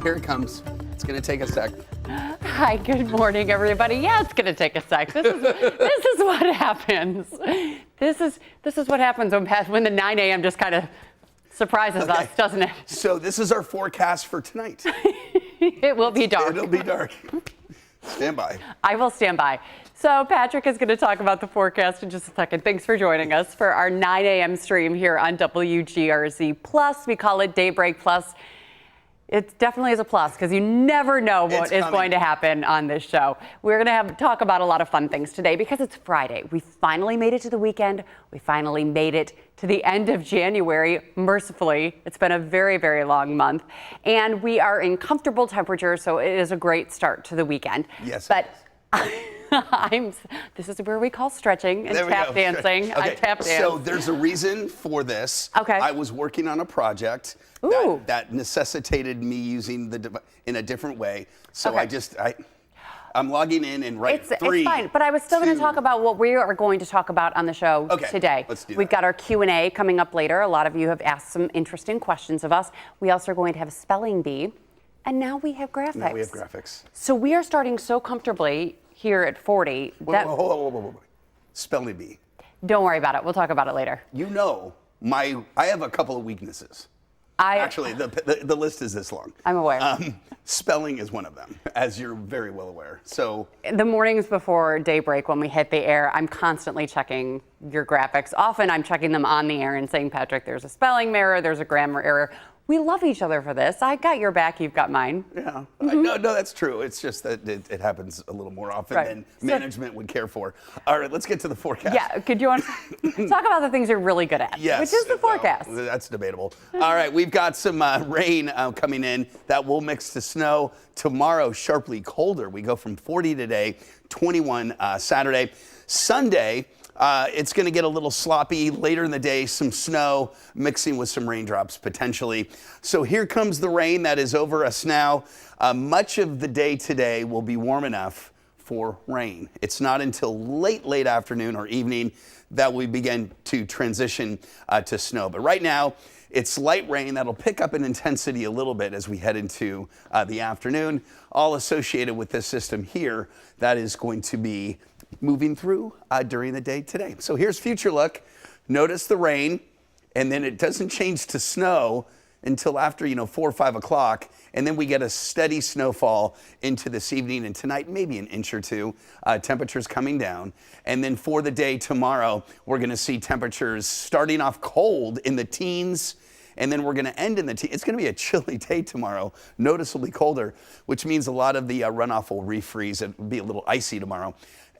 Here it comes. It's going to take a sec. Hi, good morning, everybody. Yeah, it's going to take a sec. This is what happens. This is what happens when the 9 a.m. just kind of surprises us, doesn't it? So this is our forecast for tonight. It will be dark. It'll be dark. Stand by. I will stand by. So Patrick is going to talk about the forecast in just a second. Thanks for joining us for our 9 a.m. stream here on WGRZ-Plus. We call it Daybreak-Plus. It definitely is a plus because you never know what is going to happen on this show. We're going to talk about a lot of fun things today because it's Friday. We finally made it to the weekend. We finally made it to the end of January, mercifully. It's been a very, very long month. And we are in comfortable temperatures, so it is a great start to the weekend. Yes. But this is where we call stretching and tap dancing. Okay. Tap dance. So there's a reason for this. Okay. I was working on a project that necessitated me using the device in a different way. So I'm logging in and It's fine, but I was still going to talk about what we are going to talk about on the show today. Let's do that. We've got our Q&A coming up later. A lot of you have asked some interesting questions of us. We also are going to have a spelling bee, and now we have graphics. So we are starting so comfortably here at 40. Whoa. Spelling bee. Don't worry about it. We'll talk about it later. You know, I have a couple of weaknesses. Actually, the list is this long. I'm aware. Spelling is one of them, as you're very well aware. So the mornings before daybreak, when we hit the air, I'm constantly checking your graphics. Often I'm checking them on the air and saying, Patrick, there's a spelling error, there's a grammar error. We love each other for this. I got your back, you've got mine. Yeah, no, that's true. It's just that it happens a little more often than management would care for. All right, let's get to the forecast. Yeah, could you want to talk about the things you're really good at? Yes. Which is the forecast. Well, that's debatable. All right, we've got some rain coming in that will mix to snow. Tomorrow, sharply colder. We go from 40 today, 21 Saturday. Sunday, it's going to get a little sloppy later in the day, some snow mixing with some raindrops potentially. So here comes the rain that is over us now. Much of the day today will be warm enough for rain. It's not until late afternoon or evening that we begin to transition to snow. But right now, it's light rain that'll pick up in intensity a little bit as we head into the afternoon, all associated with this system here that is going to be moving through during the day today. So here's future look. Notice the rain, and then it doesn't change to snow until after 4 or 5 o'clock, and then we get a steady snowfall into this evening and tonight, maybe an inch or two. Temperatures coming down, and then for the day tomorrow, we're going to see temperatures starting off cold in the teens, and then we're going to end in the teens. It's going to be a chilly day tomorrow, noticeably colder, which means a lot of the runoff will refreeze. It will be a little icy tomorrow.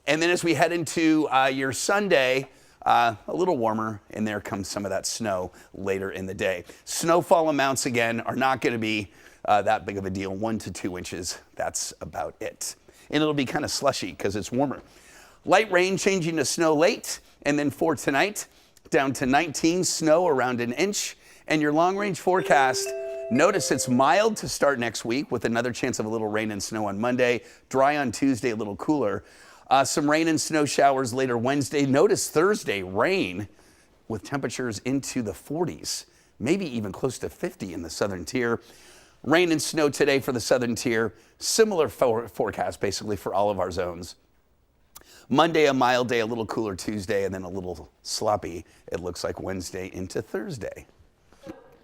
And then as we head into your Sunday, a little warmer, and there comes some of that snow later in the day. Snowfall amounts, again, are not going to be that big of a deal, 1 to 2 inches. That's about it. And it'll be kind of slushy because it's warmer. Light rain changing to snow late, and then for tonight, down to 19, snow around an inch. And your long-range forecast, notice it's mild to start next week with another chance of a little rain and snow on Monday, dry on Tuesday, a little cooler. Some rain and snow showers later Wednesday. Notice Thursday, rain with temperatures into the 40s, maybe even close to 50 in the southern tier. Rain and snow today for the southern tier. Similar forecast basically for all of our zones. Monday, a mild day, a little cooler Tuesday, and then a little sloppy, it looks like Wednesday into Thursday.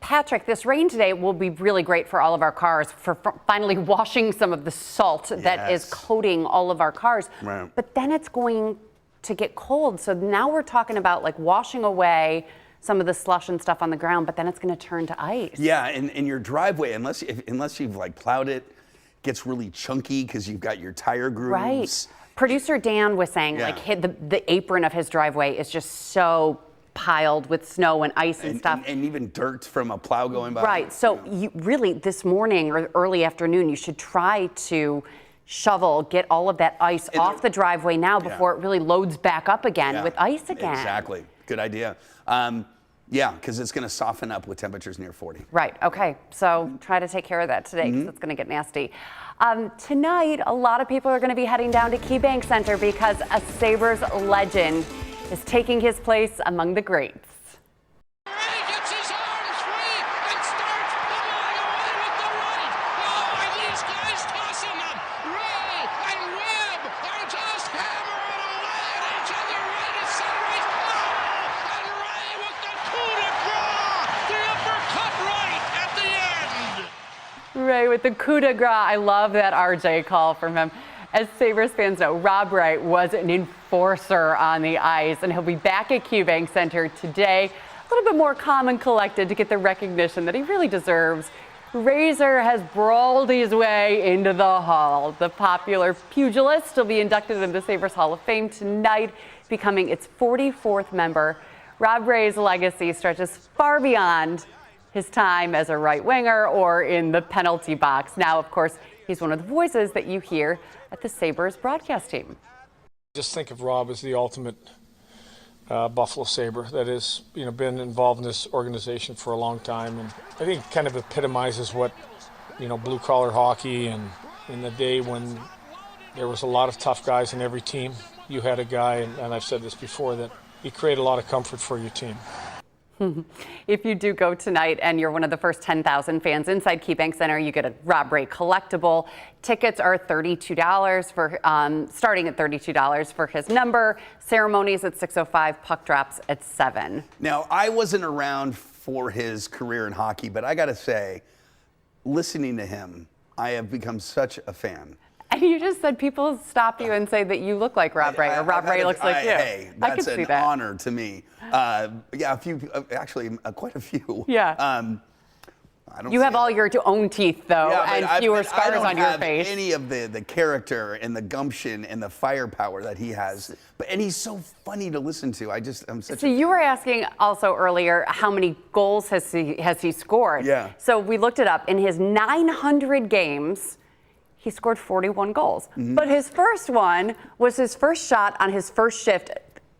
Patrick, this rain today will be really great for all of our cars for finally washing some of the salt that is coating all of our cars. Right. But then it's going to get cold. So now we're talking about like washing away some of the slush and stuff on the ground, but then it's going to turn to ice. Yeah, and your driveway, unless you've like plowed it, gets really chunky because you've got your tire grooves. Right. Producer Dan was saying like the apron of his driveway is just so piled with snow and ice and stuff. And even dirt from a plow going by. Right, so you really this morning or early afternoon, you should try to shovel, get all of that ice off the driveway now before it really loads back up again with ice again. Exactly, good idea. Yeah, because it's going to soften up with temperatures near 40. Right, okay, so try to take care of that today because it's going to get nasty. Tonight, a lot of people are going to be heading down to KeyBank Center because a Sabres legend is taking his place among the greats. He gets his arms free and starts pulling away with the right. Oh, Ray with the coup de grace. I love that RJ call from him. As Sabres fans know, Rob Ray was an enforcer on the ice, and he'll be back at KeyBank Center today, a little bit more calm and collected to get the recognition that he really deserves. Razor has brawled his way into the Hall. The popular pugilist will be inducted into the Sabres Hall of Fame tonight, becoming its 44th member. Rob Ray's legacy stretches far beyond his time as a right winger or in the penalty box. Now, of course, he's one of the voices that you hear at the Sabres broadcast team. Just think of Rob as the ultimate Buffalo Sabre that has, been involved in this organization for a long time, and I think kind of epitomizes what, blue collar hockey, and in the day when there was a lot of tough guys in every team, you had a guy, and I've said this before, that he created a lot of comfort for your team. If you do go tonight and you're one of the first 10,000 fans inside KeyBank Center, you get a Rob Ray collectible. Tickets are $32 for starting at $32 for his number. Ceremonies at 6:05, puck drops at 7. Now, I wasn't around for his career in hockey, but I got to say, listening to him, I have become such a fan. And you just said people stop you and say that you look like Rob Ray, or Rob Ray looks like you. Hey, I can that's see an that. honor to me. Yeah, a few, actually, quite a few. Yeah. I don't You have say all your own teeth, though, yeah, and fewer I scars don't on your have face. any of the character and the gumption and the firepower that he has. And he's so funny to listen to. I'm such So you were asking also earlier how many goals has he scored? Yeah. So we looked it up. In his 900 games, he scored 41 goals. Mm-hmm. But his first one was his first shot on his first shift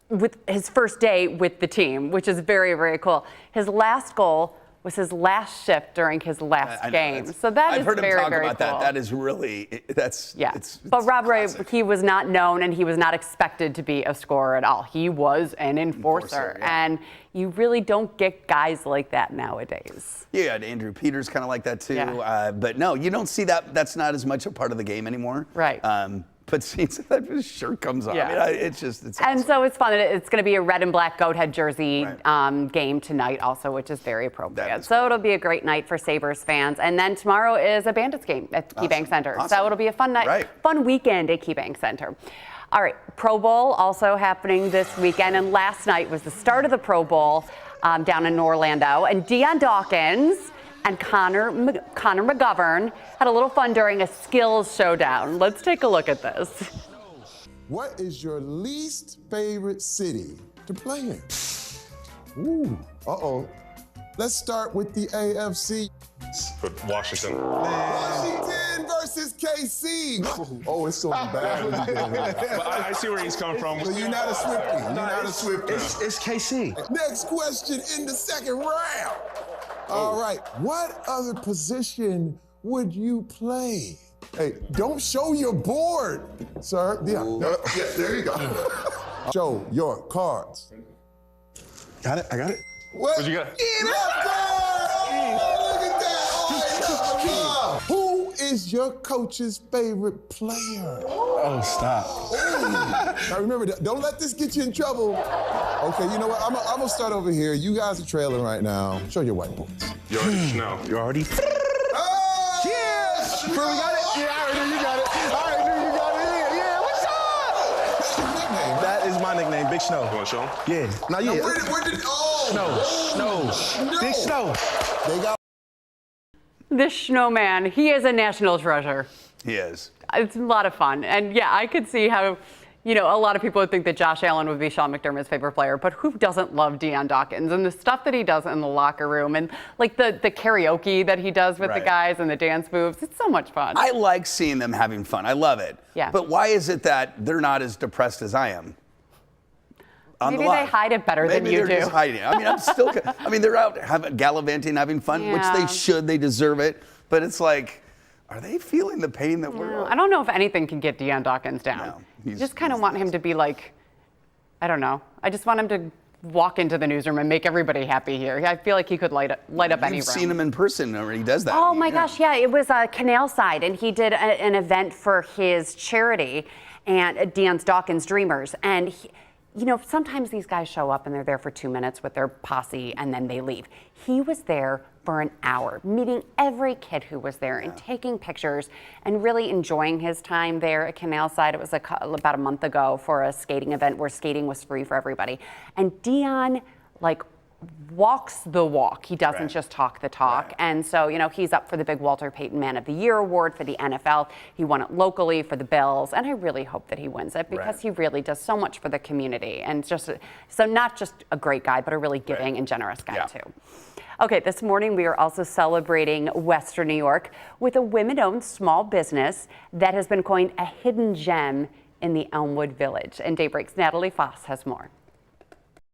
with his first day with the team, which is very, very cool. His last goal was his last shift during his last game. So that I've is heard him very, talk very about cool. that. That is really, that's, Yeah. it's but Rob Ray, classic. he was not known and he was not expected to be a scorer at all. He was an enforcer. Yeah. And you really don't get guys like that nowadays. Yeah, Andrew Peters kind of like that too. Yeah. But no, you don't see that. That's not as much a part of the game anymore. Right. But since that his shirt comes on, Yeah. I mean, it's And awesome. so it's fun. It's going to be a red and black goat head jersey Right. game tonight also, which is very appropriate. is So cool. it'll be a great night for Sabres fans. And then tomorrow is a Bandits game at KeyBank Center. Awesome. So it'll be a fun night, Right. fun weekend at KeyBank Center. All right, Pro Bowl also happening this weekend. And last night was the start of the Pro Bowl down in Orlando. And Deion Dawkins and Connor McGovern had a little fun during a skills showdown. Let's take a look at this. What is your least favorite city to play in? Ooh, uh-oh. Let's start with the AFC. Put Washington. Washington versus KC. Oh, it's so bad. when you get it. But I see where he's coming from. So you're not a Swiftie. You're not a Swiftie. It's KC. Next question in the second round. All right, what other position would you play? Hey, don't show your board, sir. Yeah, there you go. Show your cards. Got it? I got it. What you got? Let's go! Oh, look at that. All right, who is your coach's favorite player? Oh, stop. Now remember, don't let this get you in trouble. Okay, you know what? I'm gonna start over here. You guys are trailing right now. Show your whiteboards. You already know. You already? Oh! Yes! Bro, we got it? Yeah, I already knew you got it. I already knew you got it. Yeah, what's up? That's your nickname, right? That is my nickname, Big Snow. You want to show him? Yeah. Now, yeah. Where did Snow. Big Snow. They got This snowman, he is a national treasure. He is. It's a lot of fun. And yeah, I could see how, a lot of people would think that Josh Allen would be Sean McDermott's favorite player, but who doesn't love Deion Dawkins and the stuff that he does in the locker room and like the karaoke that he does with the Right. guys and the dance moves. It's so much fun. I like seeing them having fun. I love it. Yeah. But why is it that they're not as depressed as I am? Maybe they hide it better than you Maybe they're do. just hiding it. I mean, I'm still. I mean, they're out gallivanting, having fun, which Yeah. they should. They deserve it. But it's like, are they feeling the pain that we're? I don't know if anything can get Deion Dawkins down. No, I just kind of want him to be like, I don't know. I just want him to walk into the newsroom and make everybody happy here. I feel like he could light up any You've room. seen him in person, or he does that. Oh my gosh, yeah, it was Canal Side, and he did an event for his charity and Deion Dawkins Dreamers, and you know, sometimes these guys show up and they're there for 2 minutes with their posse and then they leave. He was there for an hour, meeting every kid who was there and taking pictures and really enjoying his time there at Canal Side. It was about a month ago for a skating event where skating was free for everybody. And Dion, like, walks the walk. He doesn't just talk the talk. And so, you know, he's up for the big Walter Payton Man of the Year award for the NFL. He won it locally for the Bills, and I really hope that he wins it because he really does so much for the community. And just so not just a great guy, but a really giving and generous guy too. Okay, this morning we are also celebrating Western New York with a women-owned small business that has been coined a hidden gem in the Elmwood Village. And Daybreak's Natalie Foss has more.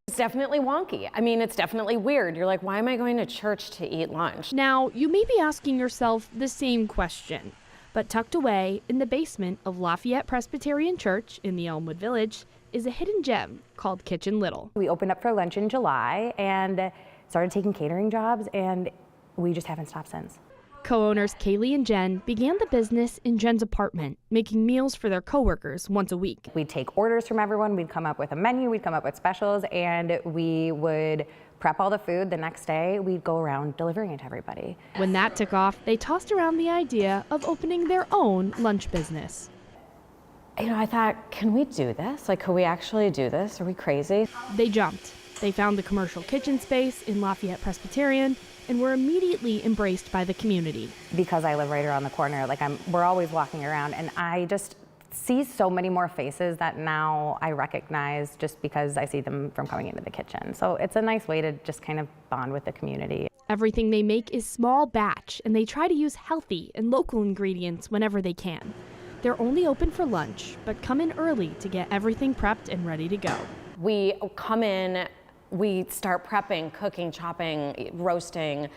It's definitely wonky. I mean, it's definitely weird. You're like, why am I going to church to eat lunch? Now, you may be asking yourself the same question, but tucked away in the basement of Lafayette Presbyterian Church in the Elmwood Village is a hidden gem called Kitchen Little. We opened up for lunch in July and started taking catering jobs, and we just haven't stopped since. Co-owners Kaylee and Jen began the business in Jen's apartment, making meals for their coworkers once a week. We'd take orders from everyone, we'd come up with a menu, we'd come up with specials, and we would prep all the food. The next day, we'd go around delivering it to everybody. When that took off, they tossed around the idea of opening their own lunch business. You know, I thought, can we do this? Like, could we actually do this? Are we crazy? They jumped. They found the commercial kitchen space in Lafayette Presbyterian and were immediately embraced by the community. Because I live right around the corner, like we're always walking around, and I just see so many more faces that now I recognize just because I see them from coming into the kitchen. So it's a nice way to just kind of bond with the community. Everything they make is small batch, and they try to use healthy and local ingredients whenever they can. They're only open for lunch, but come in early to get everything prepped and ready to go. We come in, we start prepping, cooking, chopping, roasting.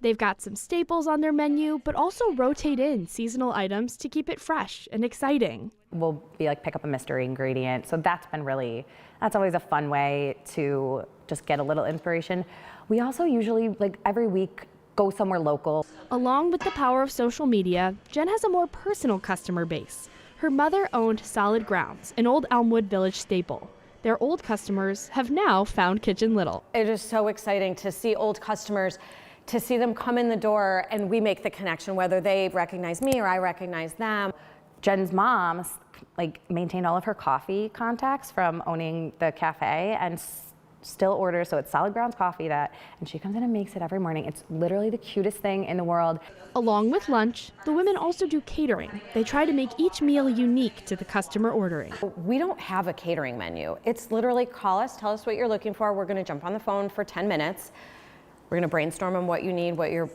They've got some staples on their menu, but also rotate in seasonal items to keep it fresh and exciting. We'll be like, pick up a mystery ingredient. So that's always a fun way to just get a little inspiration. We also usually, like every week, go somewhere local. Along with the power of social media, Jen has a more personal customer base. Her mother owned Solid Grounds, an old Elmwood Village staple. Their old customers have now found Kitchen Little. It is so exciting to see old customers, to see them come in the door and we make the connection, whether they recognize me or I recognize them. Jen's mom maintained all of her coffee contacts from owning the cafe and still orders, so it's Solid Grounds coffee and she comes in and makes it every morning. It's literally the cutest thing in the world. Along with lunch, the women also do catering. They try to make each meal unique to the customer ordering. We don't have a catering menu. It's literally call us, tell us what you're looking for. We're gonna jump on the phone for 10 minutes. We're gonna brainstorm on what you need, what your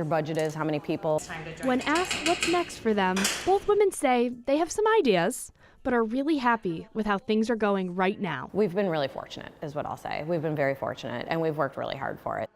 budget is, how many people. When asked what's next for them, both women say they have some ideas, but are really happy with how things are going right now. We've been really fortunate, is what I'll say. We've been very fortunate, and we've worked really hard for it.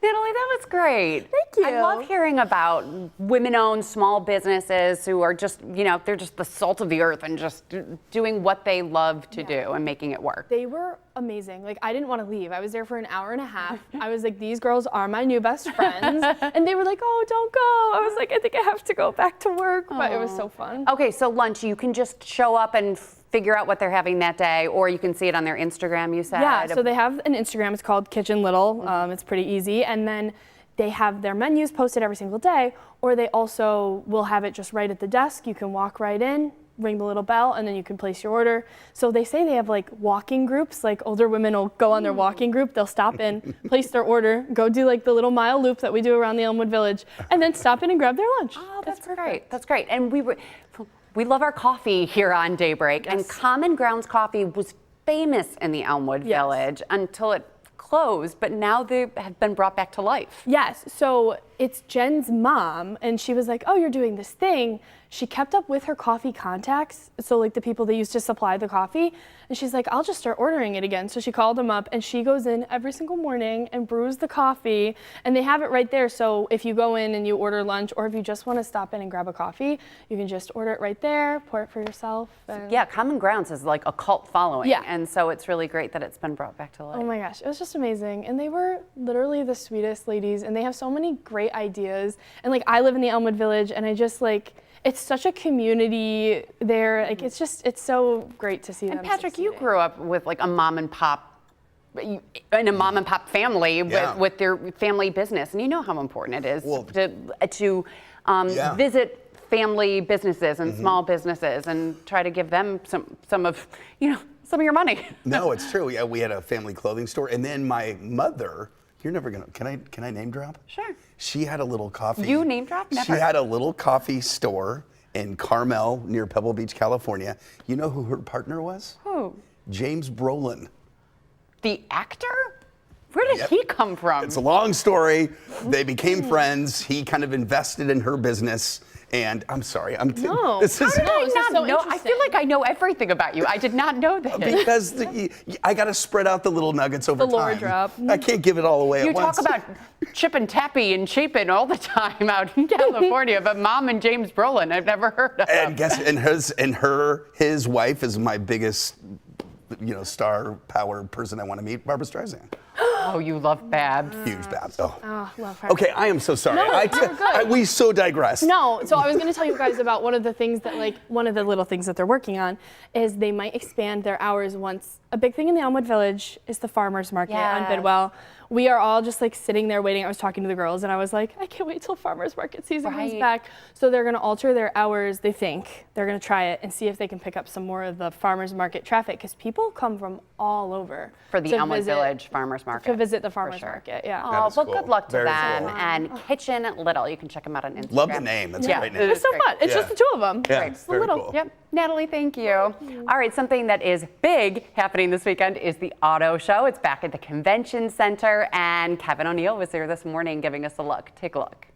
Natalie, that was great. Thank you. I love hearing about women-owned small businesses who are just, you know, they're just the salt of the earth and just doing what they love to do and making it work. They were amazing. Like, I didn't want to leave. I was there for an hour and a half. I was like, these girls are my new best friends. And they were like, oh, don't go. I was like, I think I have to go back to work. But it was so fun. Okay, so lunch, you can just show up and figure out what they're having that day, or you can see it on their Instagram, you said? Yeah, so they have an Instagram. It's called Kitchen Little. It's pretty easy. And then they have their menus posted every single day, or they also will have it just right at the desk. You can walk right in, ring the little bell, and then you can place your order. So they say they have like walking groups, like older women will go on their walking group, they'll stop in, place their order, go do like the little mile loop that we do around the Elmwood Village, and then stop in and grab their lunch. Oh, that's great. That's great. And we love our coffee here on Daybreak, and Common Grounds Coffee was famous in the Elmwood Village until it closed, but now they have been brought back to life. Yes, so it's Jen's mom, and she was like, oh, you're doing this thing. She kept up with her coffee contacts, so like the people that used to supply the coffee, and she's like, I'll just start ordering it again. So she called them up, and she goes in every single morning and brews the coffee, and they have it right there. So if you go in and you order lunch, or if you just want to stop in and grab a coffee, you can just order it right there, pour it for yourself. Yeah, Common Grounds is like a cult following, Yeah. and so it's really great that it's been brought back to life. Oh my gosh, it was just amazing. And they were literally the sweetest ladies, and they have so many great ideas. And like, I live in the Elmwood Village, and I just like, it's such a community there. Like it's so great to see them. And Patrick, you succeeding. grew up with like a mom and pop. In a mom and pop family with their family business, and you know how important it is to visit family businesses and small businesses and try to give them some of your money. No, it's true. Yeah, we had a family clothing store, and then my mother. You're never gonna. Can I name drop? Sure. She had a little coffee. You name drop? Never. She had a little coffee store in Carmel near Pebble Beach, California. You know who her partner was? Who? James Brolin. The actor? Where did he come from? It's a long story. They became friends. He kind of invested in her business. And I'm sorry, No. this is How did I not know? I feel like I know everything about you. I did not know this. because I got to spread out the little nuggets over The lore time. drop. I can't give it all away You at once. talk about Chip and Tappy and Chapin all the time out in California, but Mom and James Brolin, I've never heard of. And his wife is my biggest, star power person I want to meet, Barbra Streisand. Oh, you love Babs. Huge Babs. Oh, love her. okay. I am so sorry. No, you're good. We so digress. No, so I was going to tell you guys about one of the things that, one of the little things that they're working on is they might expand their hours once. A big thing in the Elmwood Village is the farmers market on Bidwell. We are all just sitting there waiting. I was talking to the girls and I was like, I can't wait till farmers market season comes back. So they're going to alter their hours. They think they're going to try it and see if they can pick up some more of the farmers market traffic because people come from all over for the Elmwood Village farmers market. To visit the farmers market, yeah. Oh, well, good luck to Very them. cool. And Kitchen Little, you can check them out on Instagram. Love the name. That's a great name. It's so fun. It's just the two of them. Yeah, It's very little. cool. Yep. Natalie, thank you. All right, something that is big happening this weekend is the auto show. It's back at the convention center, and Kevin O'Neill was there this morning giving us a look. Take a look.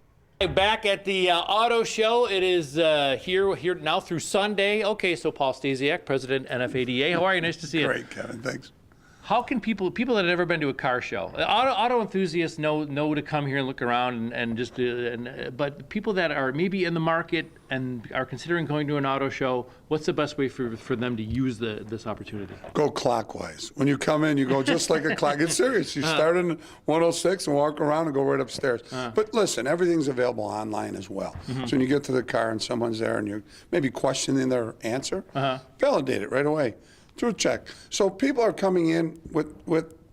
Back at the auto show. It is here now through Sunday. Okay, so Paul Stasiak, President NFADA. How are you? Nice to see you. Great, Kevin. Thanks. How can people that have never been to a car show, auto enthusiasts know to come here and look around but people that are maybe in the market and are considering going to an auto show, what's the best way for them to use this opportunity? Go clockwise. When you come in, you go just like a clock. It's serious. You start in 106 and walk around and go right upstairs. But listen, everything's available online as well. So when you get to the car and someone's there and you're maybe questioning their answer, validate it right away. Through a check. So people are coming in with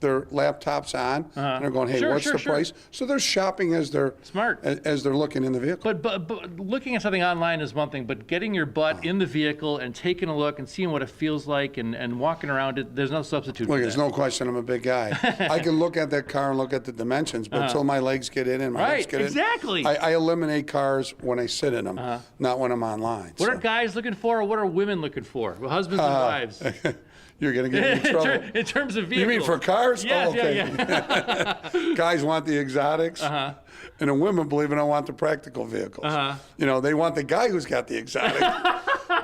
their laptops on, and they're going, "Hey, what's the price?" So they're shopping as they're smart as they're looking in the vehicle. But looking at something online is one thing, but getting your butt in the vehicle and taking a look and seeing what it feels like and walking around it, there's no substitute. Look, for there's that. no question. I'm a big guy. I can look at that car and look at the dimensions, but until my legs get in and my hips get in, I eliminate cars when I sit in them, not when I'm online. What are guys looking for, or what are women looking for? Well, husbands and wives. You're going to get me in trouble. In terms of vehicles. You mean for cars? Yes, oh, okay. yeah. Guys want the exotics, and the women, believe it or not, want the practical vehicles. They want the guy who's got the exotic.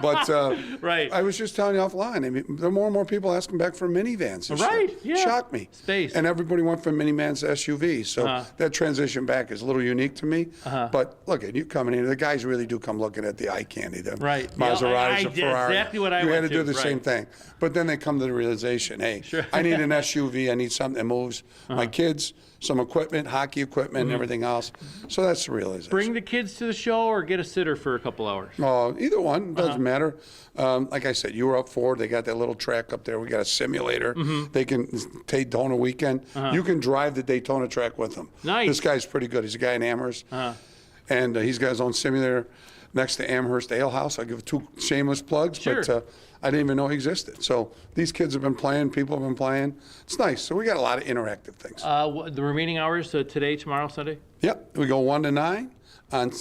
But I was just telling you offline, I mean, there are more and more people asking back for minivans this year. Yeah. Shocked me. Space. And everybody went from minivans to SUVs. So that transition back is a little unique to me. But look, you coming in, the guys really do come looking at the eye candy, the Maseratis, the Ferrari. Exactly what I You had went to do the same thing. But then they come to the realization, hey, I need an SUV, I need something that moves my kids, some equipment, hockey equipment, and everything else. So that's the realization. Bring the kids to the show or get a sitter for a couple hours? Either one, doesn't matter. Like I said, you were up for it. They got that little track up there. We got a simulator. They can Daytona weekend. You can drive the Daytona track with them. Nice. This guy's pretty good. He's a guy in Amherst. And he's got his own simulator next to Amherst Ale House. I'll give 2 shameless plugs, but I didn't even know he existed. So these kids have been playing, people have been playing. It's nice. So we got a lot of interactive things. The remaining hours, today, tomorrow, Sunday? Yep. We go 1 to 9 on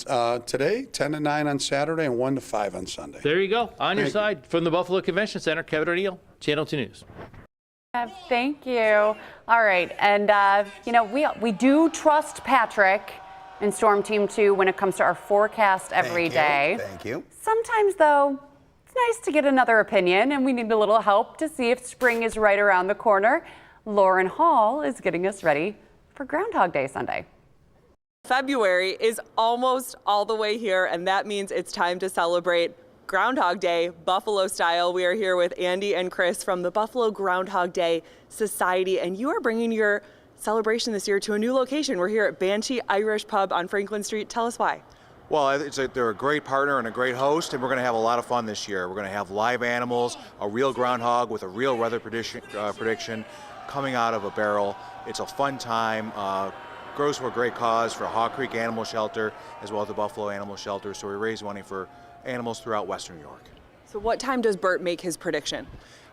today, 10 to 9 on Saturday, and 1 to 5 on Sunday. There you go. On your side. From the Buffalo Convention Center, Kevin O'Neill, Channel 2 News. Thank you. All right. And, we do trust Patrick and Storm Team 2 when it comes to our forecast every day. Thank you. Sometimes, though, it's nice to get another opinion, and we need a little help to see if spring is right around the corner. Lauren Hall is getting us ready for Groundhog Day Sunday. February is almost all the way here, and that means it's time to celebrate Groundhog Day, Buffalo style. We are here with Andy and Chris from the Buffalo Groundhog Day Society, and you are bringing your celebration this year to a new location. We're here at Banshee Irish Pub on Franklin Street. Tell us why. Well, they're a great partner and a great host, and we're going to have a lot of fun this year. We're going to have live animals, a real groundhog with a real weather prediction coming out of a barrel. It's a fun time. Grows for a great cause for Hawk Creek Animal Shelter as well as the Buffalo Animal Shelter. So we raise money for animals throughout Western New York. So what time does Bert make his prediction?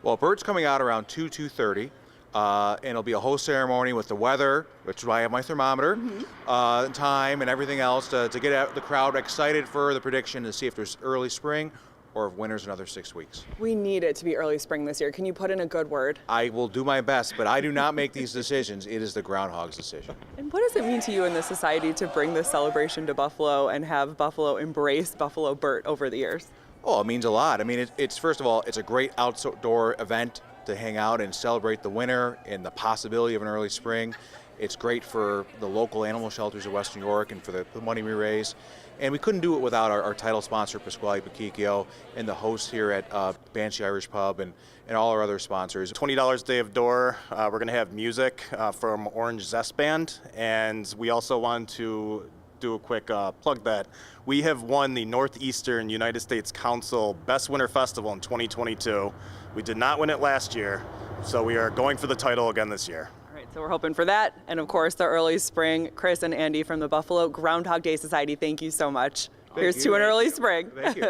Well, Bert's coming out around 2:30. And it'll be a whole ceremony with the weather, which is why I have my thermometer, time and everything else to get the crowd excited for the prediction to see if there's early spring or if winter's another 6 weeks. We need it to be early spring this year. Can you put in a good word? I will do my best, but I do not make these decisions. It is the groundhog's decision. And what does it mean to you in the society to bring this celebration to Buffalo and have Buffalo embrace Buffalo Bert over the years? Oh, it means a lot. I mean, it's first of all, it's a great outdoor event to hang out and celebrate the winter and the possibility of an early spring. It's great for the local animal shelters of Western New York and for the money we raise. And we couldn't do it without our title sponsor, Pasquale Pacchicchio, and the hosts here at Banshee Irish Pub and all our other sponsors. $20 day of door. We're going to have music from Orange Zest Band, and we also want to do a quick plug that we have won the Northeastern United States Council Best Winter Festival in 2022. We did not win it last year, so we are going for the title again this year. All right, so we're hoping for that. And of course, the early spring. Chris and Andy from the Buffalo Groundhog Day Society, thank you so much. Here's to an early spring. Thank you.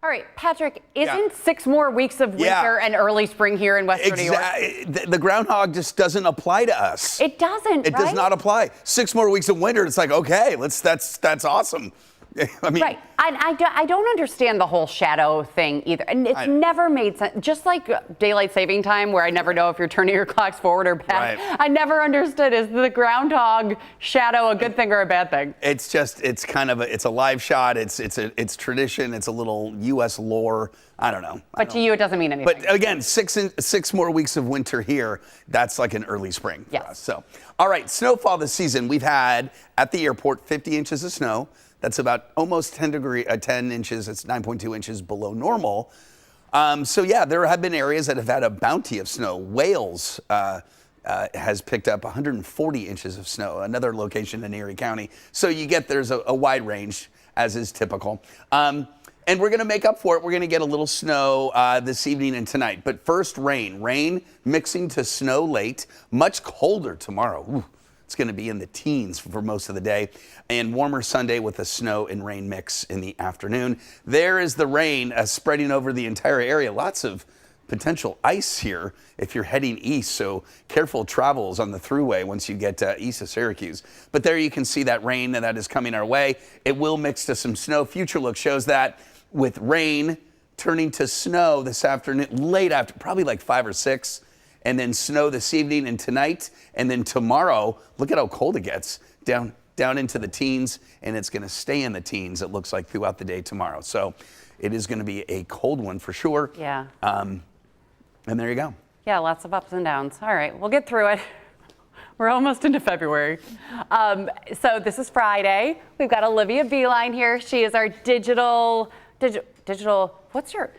All right, Patrick, isn't 6 more weeks of winter and early spring here in Western New York? The groundhog just doesn't apply to us. It doesn't, It does not apply. 6 more weeks of winter, it's like, okay, that's awesome. I mean, right. I don't understand the whole shadow thing either. And it's never made sense. Just like daylight saving time, where I never know if you're turning your clocks forward or back. Right. I never understood, is the groundhog shadow a good thing or a bad thing? It's a live shot. It's tradition. It's a little U.S. lore. I don't know. But to you, it doesn't mean anything. But again, six more weeks of winter here. That's like an early spring for us. So, all right, snowfall this season. We've had at the airport 50 inches of snow. That's about almost 10 inches. It's 9.2 inches below normal. So yeah, there have been areas that have had a bounty of snow. Wales has picked up 140 inches of snow, another location in Erie County. So there's a wide range, as is typical. And we're going to make up for it. We're going to get a little snow this evening and tonight. But first, rain. Rain mixing to snow late. Much colder tomorrow. Ooh. It's going to be in the teens for most of the day, and warmer Sunday with a snow and rain mix in the afternoon. There is the rain spreading over the entire area. Lots of potential ice here if you're heading east, so careful travels on the thruway once you get east of Syracuse. But there you can see that rain that is coming our way. It will mix to some snow. Future Look shows that with rain turning to snow this afternoon, late after, probably like 5 or 6. And then snow this evening and tonight, and then tomorrow, look at how cold it gets, down into the teens, and it's going to stay in the teens, it looks like, throughout the day tomorrow. So it is going to be a cold one for sure. Yeah. And there you go. Yeah, lots of ups and downs. All right, we'll get through it. We're almost into February. So this is Friday. We've got Olivia Beeline here. She is our digital, what's your?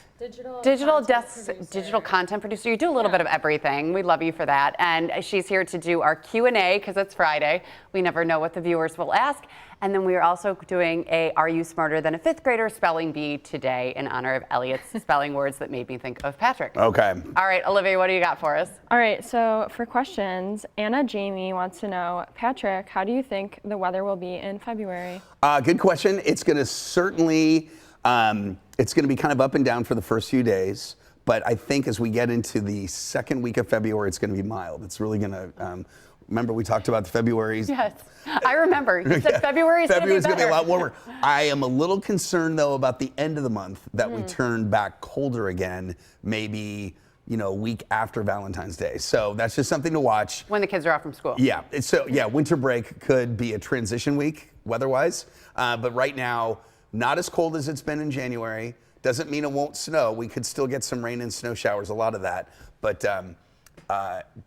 Digital content producer. You do a little bit of everything. We love you for that. And she's here to do our Q&A because it's Friday. We never know what the viewers will ask. And then we are also doing a Are You Smarter Than a Fifth Grader spelling bee today in honor of Elliot's spelling words that made me think of Patrick. Okay. All right, Olivia, what do you got for us? All right, so for questions, Anna Jamie wants to know, Patrick, how do you think the weather will be in February? Good question. It's going to certainly... it's going to be kind of up and down for the first few days, but I think as we get into the second week of February, it's going to be mild. It's really going to, remember we talked about the February's? Yes, I remember. You said February's going to be a lot warmer. I am a little concerned, though, about the end of the month that we turn back colder again, maybe, a week after Valentine's Day. So that's just something to watch. When the kids are off from school. Yeah, winter break could be a transition week weather-wise, but right now, not as cold as it's been in January. Doesn't mean it won't snow. We could still get some rain and snow showers, a lot of that. But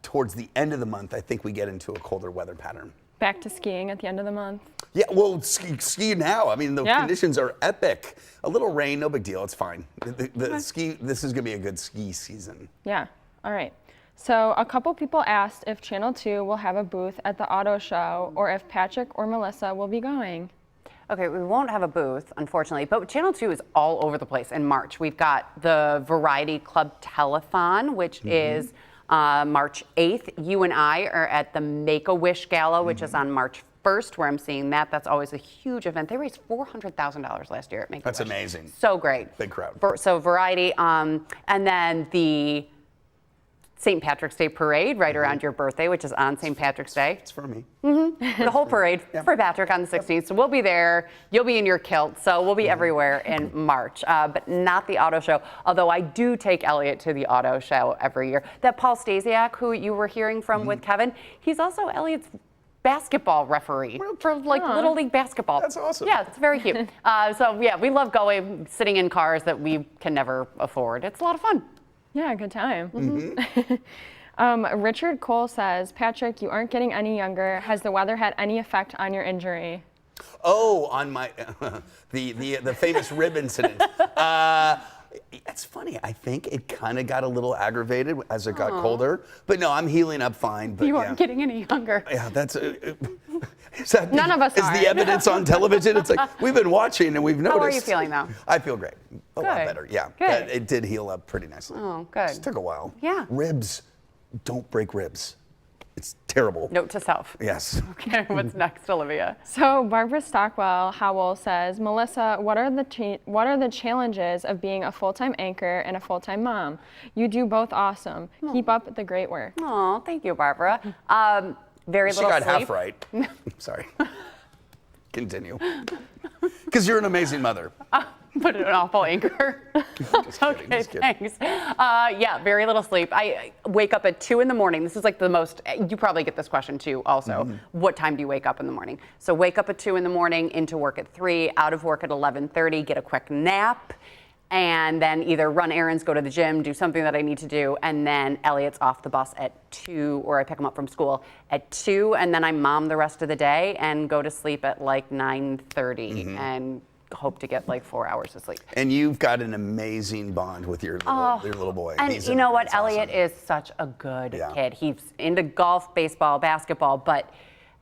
towards the end of the month, I think we get into a colder weather pattern. Back to skiing at the end of the month. Yeah, well, ski now. I mean, the conditions are epic. A little rain, no big deal. It's fine. Ski. This is going to be a good ski season. Yeah. All right. So a couple people asked if Channel 2 will have a booth at the auto show or if Patrick or Melissa will be going. Okay, we won't have a booth, unfortunately, but Channel 2 is all over the place in March. We've got the Variety Club Telethon, which is March 8th. You and I are at the Make-A-Wish Gala, which is on March 1st, where I'm seeing that. That's always a huge event. They raised $400,000 last year at Make-A-Wish. That's amazing. So great. Big crowd. So Variety, and then the St. Patrick's Day Parade right around your birthday, which is on St. Patrick's Day. It's for me. The whole parade for Patrick on the 16th. So we'll be there. You'll be in your kilt. So we'll be everywhere in March, but not the auto show. Although I do take Elliot to the auto show every year. That Paul Stasiak, who you were hearing from with Kevin, he's also Elliot's basketball referee for like Little League basketball. That's awesome. Yeah, it's very cute. So yeah, we love going, sitting in cars that we can never afford. It's a lot of fun. Yeah, good time. Richard Cole says, Patrick, you aren't getting any younger. Has the weather had any effect on your injury? Oh, on my the famous rib incident. It's funny. I think it kind of got a little aggravated as it got colder. But no, I'm healing up fine. But you aren't getting any younger. Yeah, that's. None of us is are. the evidence on television? It's like we've been watching and we've noticed. How are you feeling though? I feel great. A lot better. Yeah. Good. It did heal up pretty nicely. Oh, good. It took a while. Yeah. Ribs, don't break ribs. It's terrible. Note to self. Yes. Okay, what's next, Olivia? So Barbara Stockwell Howell says, Melissa, what are the challenges of being a full-time anchor and a full-time mom? You do both awesome. Keep up the great work. Oh, thank you, Barbara. Very little She got sleep. half right. Sorry. Continue. Because you're an amazing mother. But an awful anchor. Okay, thanks. Yeah, very little sleep. I wake up at 2 in the morning. This is like the most, you probably get this question too also. What time do you wake up in the morning? So wake up at 2 in the morning, into work at 3, out of work at 11:30, get a quick nap, and then either run errands, go to the gym, do something that I need to do, and then Elliot's off the bus at 2, or I pick him up from school at 2, and then I mom the rest of the day and go to sleep at like 9:30 and hope to get like 4 hours of sleep. And you've got an amazing bond with your little boy. And you know what? Elliot is such a good kid. He's into golf, baseball, basketball, but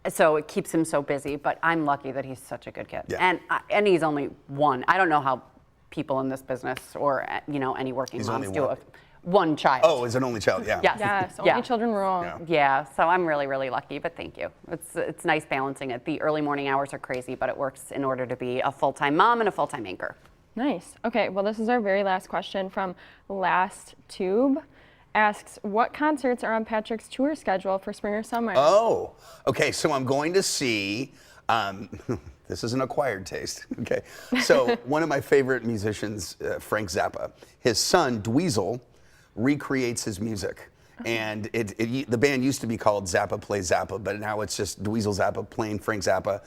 so it keeps him so busy. But I'm lucky that he's such a good kid. Yeah. And he's only one. I don't know how people in this business or any working moms do it. One child. Oh, is an only child? Yeah. Yes, only children rule. Yeah, so I'm really, really lucky, but thank you. It's nice balancing it. The early morning hours are crazy, but it works in order to be a full-time mom and a full-time anchor. Nice. Okay, well, this is our very last question from Last Tube. Asks, what concerts are on Patrick's tour schedule for spring or summer? Oh, okay, so I'm going to see, this is an acquired taste, okay? So one of my favorite musicians, Frank Zappa, his son, Dweezil, recreates his music. And the band used to be called Zappa Plays Zappa, but now it's just Dweezil Zappa playing Frank Zappa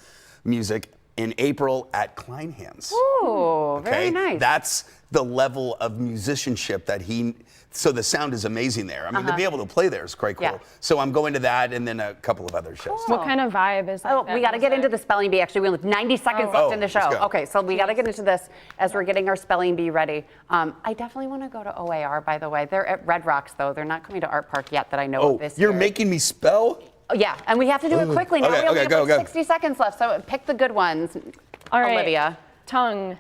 music in April at Kleinham's. Oh, very nice. That's the level of musicianship that so the sound is amazing there. I mean, to be able to play there is quite cool. Yeah. So I'm going to that and then a couple of other shows. What kind of vibe is that? Oh, we got to get into the spelling bee. Actually, we have 90 seconds left in the show. let's go. Okay, so we got to get into this as we're getting our spelling bee ready. I definitely want to go to OAR, by the way. They're at Red Rocks, though. They're not coming to Art Park yet that I know of this year. You're making me spell? Oh, yeah, and we have to do it quickly. Now we only have go. 60 seconds left, so pick the good ones. All right. Olivia. Tongue.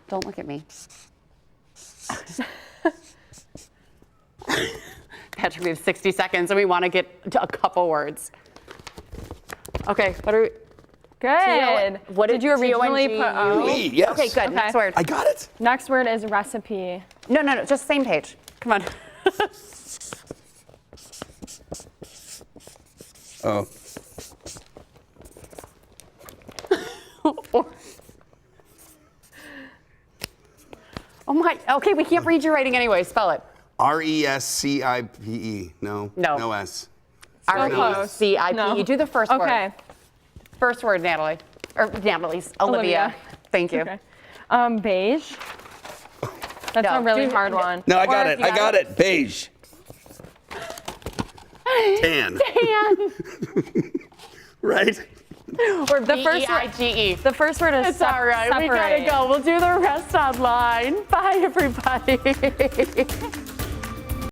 Don't look at me. Patrick, we have 60 seconds and we want to get to a couple words. Okay, what are we? Good. What did you originally put? Yes. Okay, good. Next word. I got it. Next word is recipe. No, just same page. Come on. Oh. Oh my, okay, we can't read your writing anyway. Spell it. R-E-S-C-I-P-E. No. No. No S. R-E-C-I-P-E. No. Do the first word. Okay. First word, Natalie. Or Natalie's. Olivia. Thank you. Okay. Beige. That's a really hard one. No, I got it. I got it. Beige. Tan. Right? Or the first word. B-E-I-G-E. The first word is It's all right. separate. We gotta go. We'll do the rest online. Bye, everybody.